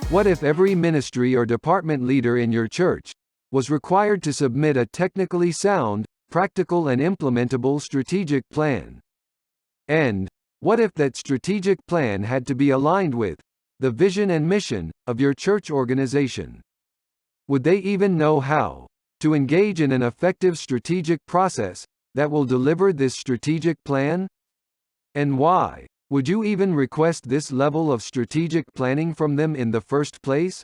What if every ministry or department leader in your church was required to submit a technically sound, practical and implementable strategic plan? And what if that strategic plan had to be aligned with the vision and mission of your church organization? Would they even know how to engage in an effective strategic process that will deliver this strategic plan? And why would you even request this level of strategic planning from them in the first place?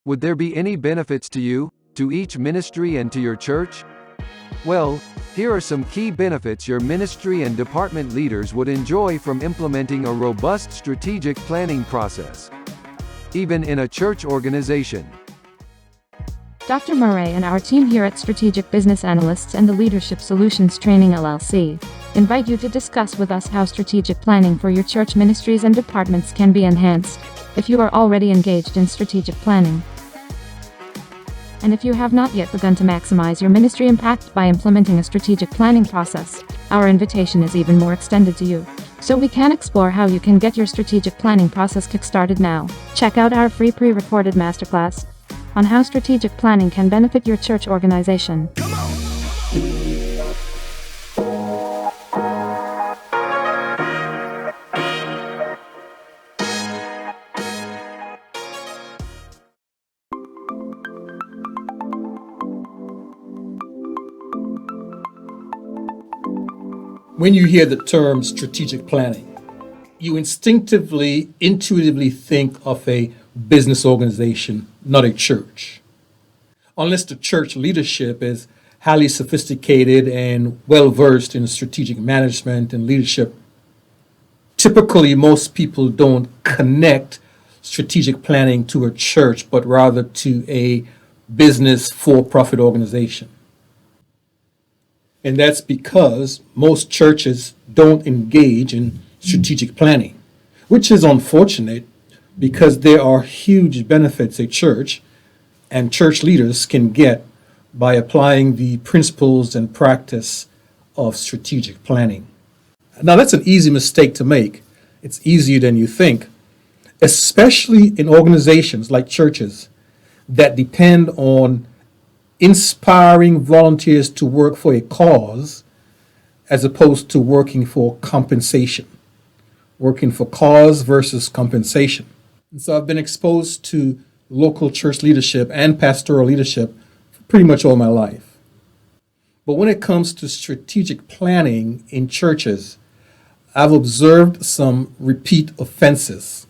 Would there be any benefits to you, to each ministry and to your church? Well, here are some key benefits your ministry and department leaders would enjoy from implementing a robust strategic planning process, even in a church organization. Dr. Murray and our team here at Strategic Business Analysts and the Leadership Solutions Training LLC invite you to discuss with us how strategic planning for your church ministries and departments can be enhanced if you are already engaged in strategic planning. And if you have not yet begun to maximize your ministry impact by implementing a strategic planning process, our invitation is even more extended to you, so we can explore how you can get your strategic planning process kickstarted now. Check out our free pre-recorded masterclass on how strategic planning can benefit your church organization. When you hear the term strategic planning, you intuitively think of a business organization, not a church. Unless the church leadership is highly sophisticated and well-versed in strategic management and leadership, typically most people don't connect strategic planning to a church, but rather to a business for-profit organization. And that's because most churches don't engage in strategic planning, which is unfortunate because there are huge benefits a church and church leaders can get by applying the principles and practice of strategic planning. Now, that's an easy mistake to make. It's easier than you think, especially in organizations like churches that depend on inspiring volunteers to work for a cause as opposed to working for compensation, working for cause versus compensation. And so I've been exposed to local church leadership and pastoral leadership for pretty much all my life. But when it comes to strategic planning in churches, I've observed some repeat offenses.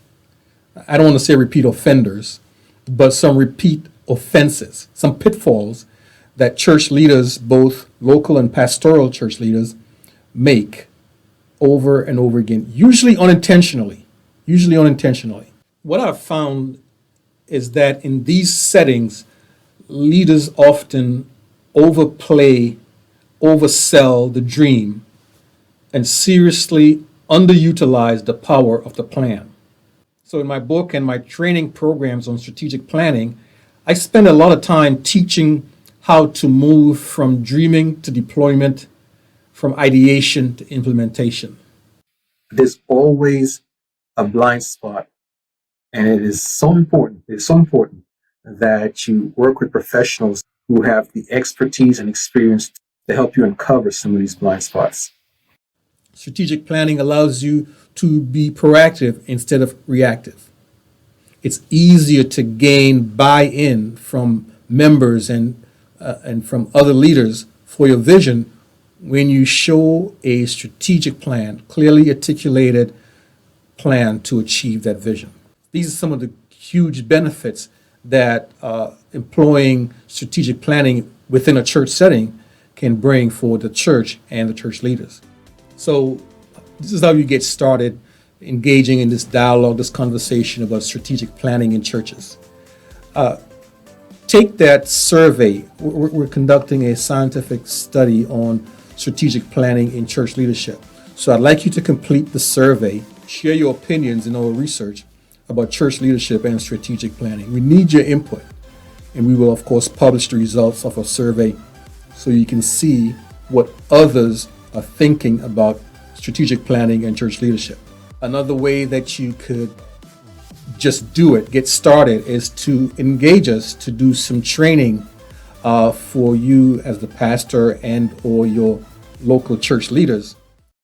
I don't want to say repeat offenders, but some repeat offenses, some pitfalls that church leaders, both local and pastoral church leaders, make over and over again, usually unintentionally. What I've found is that in these settings, leaders often overplay, oversell the dream, and seriously underutilize the power of the plan. So in my book and my training programs on strategic planning, I spend a lot of time teaching how to move from dreaming to deployment, from ideation to implementation. There's always a blind spot, and it is so important. It's so important that you work with professionals who have the expertise and experience to help you uncover some of these blind spots. Strategic planning allows you to be proactive instead of reactive. It's easier to gain buy-in from members and from other leaders for your vision when you show a strategic plan, clearly articulated plan to achieve that vision. These are some of the huge benefits that employing strategic planning within a church setting can bring for the church and the church leaders. So this is how you get started engaging in this dialogue, this conversation about strategic planning in churches. Take that survey. We're conducting a scientific study on strategic planning in church leadership. So I'd like you to complete the survey, share your opinions in our research about church leadership and strategic planning. We need your input, and we will, of course, publish the results of our survey so you can see what others are thinking about strategic planning and church leadership. Another way that you could just do it, get started, is to engage us to do some training for you as the pastor and or your local church leaders